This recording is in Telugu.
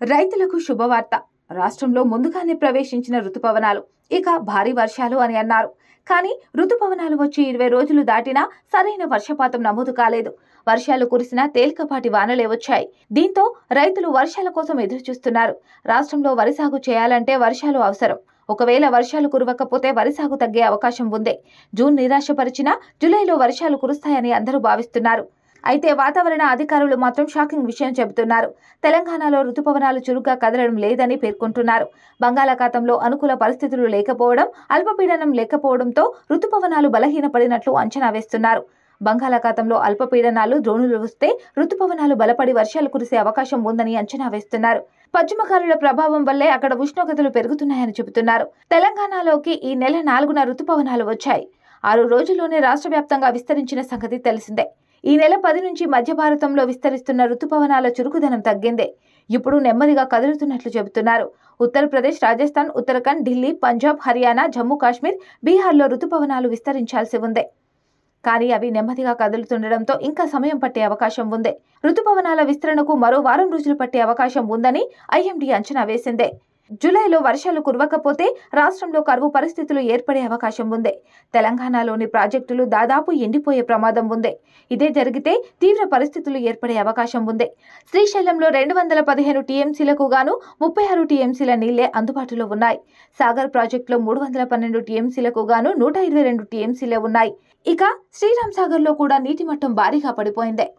రైతులకు శుభవార్త. రాష్ట్రంలో ముందుగానే ప్రవేశించిన రుతుపవనాలు ఇక భారీ వర్షాలు అని అన్నారు. కానీ రుతుపవనాలు వచ్చి 20 రోజులు దాటినా సరైన వర్షపాతం నమోదు కాలేదు. వర్షాలు కురిసినా తేలికపాటి వానలే వచ్చాయి. దీంతో రైతులు వర్షాల కోసం ఎదురుచూస్తున్నారు. రాష్ట్రంలో వరి సాగు చేయాలంటే వర్షాలు అవసరం. ఒకవేళ వర్షాలు కురవకపోతే వరి సాగు తగ్గే అవకాశం ఉంది. జూన్ నిరాశపరిచినా జూలైలో వర్షాలు కురుస్తాయని అందరూ భావిస్తున్నారు. అయితే వాతావరణ అధికారులు మాత్రం షాకింగ్ విషయం చెబుతున్నారు. తెలంగాణలో రుతుపవనాలు చురుగ్గా కదలడం లేదని పేర్కొంటున్నారు. బంగాళాఖాతంలో అనుకూల పరిస్థితులు లేకపోవడం, అల్పపీడనం లేకపోవడంతో రుతుపవనాలు బలహీనపడినట్లు అంచనా వేస్తున్నారు. బంగాళాఖాతంలో అల్పపీడనాలు ద్రోణులు వస్తే రుతుపవనాలు బలపడి వర్షాలు కురిసే అవకాశం ఉందని అంచనా వేస్తున్నారు. పశ్చిమ గాలుల ప్రభావం వల్లే అక్కడ ఉష్ణోగ్రతలు పెరుగుతున్నాయని చెబుతున్నారు. తెలంగాణలోకి ఈ నెల 4న రుతుపవనాలు వచ్చాయి. 6 రోజుల్లోనే రాష్ట్ర వ్యాప్తంగా విస్తరించిన సంగతి తెలిసిందే. ఈ నెల 10 నుంచి మధ్య భారతంలో విస్తరిస్తున్న రుతుపవనాల చురుకుదనం తగ్గిందే. ఇప్పుడు నెమ్మదిగా కదులుతున్నట్లు చెబుతున్నారు. ఉత్తరప్రదేశ్, రాజస్థాన్, ఉత్తరాఖండ్, ఢిల్లీ, పంజాబ్, హర్యానా, జమ్మూ కాశ్మీర్, బీహార్లో రుతుపవనాలు విస్తరించాల్సి ఉంది. కానీ అవి నెమ్మదిగా కదులుతుండటంతో ఇంకా సమయం పట్టే అవకాశం ఉంది. రుతుపవనాల విస్తరణకు మరో వారం రోజులు పట్టే అవకాశం ఉందని ఐఎండీ అంచనా వేసిందే. జూలైలో వర్షాలు కురవకపోతే రాష్ట్రంలో కరువు పరిస్థితులు ఏర్పడే అవకాశం ఉంది. తెలంగాణలోని ప్రాజెక్టులు దాదాపు ఎండిపోయే ప్రమాదం ఉంది. ఇదే జరిగితే తీవ్ర పరిస్థితులు ఏర్పడే అవకాశం ఉంది. శ్రీశైలంలో 215 టీఎంసీలకు గాను 36 టీఎంసీల నీళ్లే అందుబాటులో ఉన్నాయి. సాగర్ ప్రాజెక్టులో 312 టీఎంసీలకు గాను 122 టీఎంసీలే ఉన్నాయి. ఇక శ్రీరామ్ సాగర్లో కూడా నీటి మట్టం భారీగా పడిపోయింది.